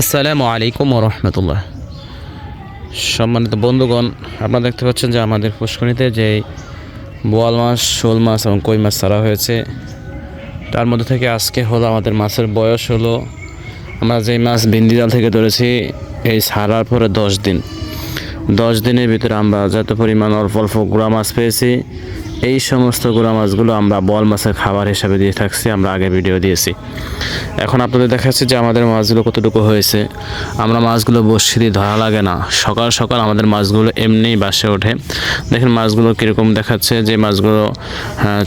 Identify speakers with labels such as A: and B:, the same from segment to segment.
A: আসসালামু আলাইকুম ওয়া রাহমাতুল্লাহ। সম্মানিত বন্ধুগণ, আপনারা দেখতে পাচ্ছেন যে আমাদের পুষ্করিণীতে যে বোয়াল মাছ, শোল মাছ এবং কই মাছ ছাড়া হয়েছে, তার মধ্যে থেকে আজকে হলো আমাদের মাছের বয়স হলো, আমরা যেই মাছ বিন্দি জাল থেকে ধরেছি এই ছাড়ার পরে 10 দিনের ভিতরে আমরা যত পরিমাণ অল্প অল্প গুঁড়া মাছ পেয়েছি, এই সমস্ত গুঁড়া মাছগুলো আমরা বোয়াল মাছের খাবার হিসাবে দিয়ে থাকছি। আমরা আগে ভিডিও দিয়েছি। এখন আপনাদের দেখাচ্ছি যে আমাদের মাছগুলো কতটুকু হয়েছে। আমরা মাছগুলো বসে দিয়ে ধরা লাগে না, সকাল সকাল আমাদের মাছগুলো এমনিই বাসে ওঠে। দেখেন মাছগুলো কীরকম দেখাচ্ছে, যে মাছগুলো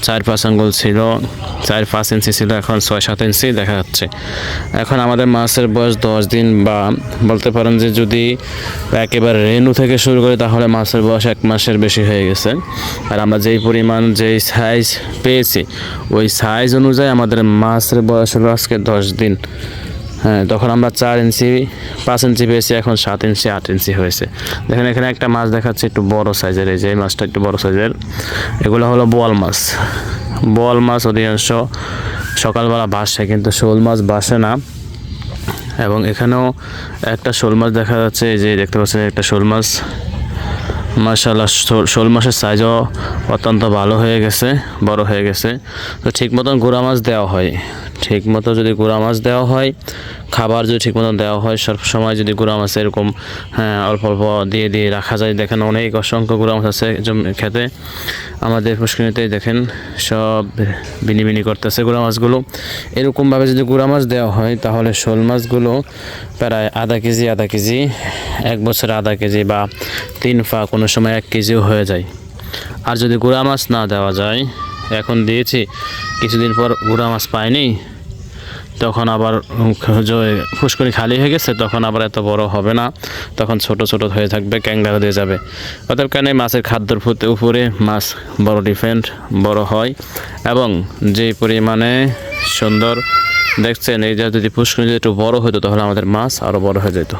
A: 4-5 আঙ্গুল ছিল, 4-5 ইঞ্চি ছিল, এখন 6-7 ইঞ্চি দেখা যাচ্ছে। এখন আমাদের মাছের বয়স 10 দিন, বা বলতে পারেন যে যদি একেবারে রেনু থেকে শুরু করি তাহলে মাছের বয়স 1 মাসের বেশি হয়ে গেছে। আর আমরা যেই পরিমাণ যেই সাইজ পেয়েছি, ওই সাইজ অনুযায়ী আমাদের মাছের বয়স হলো আজকে 10 দিন। তখন আমরা 4 ইঞ্চি 5 ইঞ্চি পেয়েছি, এখন 7 ইঞ্চি 8 ইঞ্চি হয়েছে। দেখেন এখানে একটা মাছ দেখাচ্ছে একটু বড় সাইজের, এই যে মাছটা একটু বড় সাইজের, এগুলো হলো বোয়াল মাছ। বোয়াল মাছ অধিকাংশ সকালবেলা বাসে, কিন্তু শোল মাছ বাসে না। এবং এখানেও একটা শোল মাছ দেখা যাচ্ছে, এই যে দেখতে পাচ্ছেন একটা শোল মাছ। মাশাআল্লাহ, শোল মাছের সাইজও অত্যন্ত ভালো হয়ে গেছে, বড় হয়ে গেছে। তো ঠিক মতন গুঁড়া মাছ দেওয়া হয়, ঠিক মতো যদি গুঁড়া মাছ দেওয়া হয়, খাবার যদি ঠিক মতন দেওয়া হয়, সব সময় যদি গুঁড়া মাছ এরকম অল্প অল্প দিয়ে দিয়ে রাখা যায়। দেখেন অনেক অসংখ্য গুঁড়া মাছ আছে খেতে আমাদের পুষ্করিণীতেই। দেখেন সব বিনি করতেছে গুঁড়া মাছগুলো। এরকমভাবে যদি গুঁড়া মাছ দেওয়া হয় তাহলে শোল মাছগুলো প্রায় আধা কেজি 1 বছরে আধা কেজি বা 3 পা, কোনো সময় 1 কেজিও হয়ে যায়। আর যদি গুঁড়া মাছ না দেওয়া যায়, এখন দিয়েছি কিছুদিন পর গুঁড়া মাছ পাইনি, তখন আবার পুষ্করিণী খালি হয়ে গেছে, তখন আবার এত বড় হবে না, তখন ছোট ছোট হয়ে থাকবে, ক্যাঙ্গার দিয়ে যাবে। অতএব কারণে মাছের খাদ্যর উপরে মাছ বড় হয়। এবং যে পরিমাণে সুন্দর দেখছেন, এই যে যদি পুষ্করিণী একটু বড় হতো তাহলে আমাদের মাছ আরও বড় হয়ে যেত।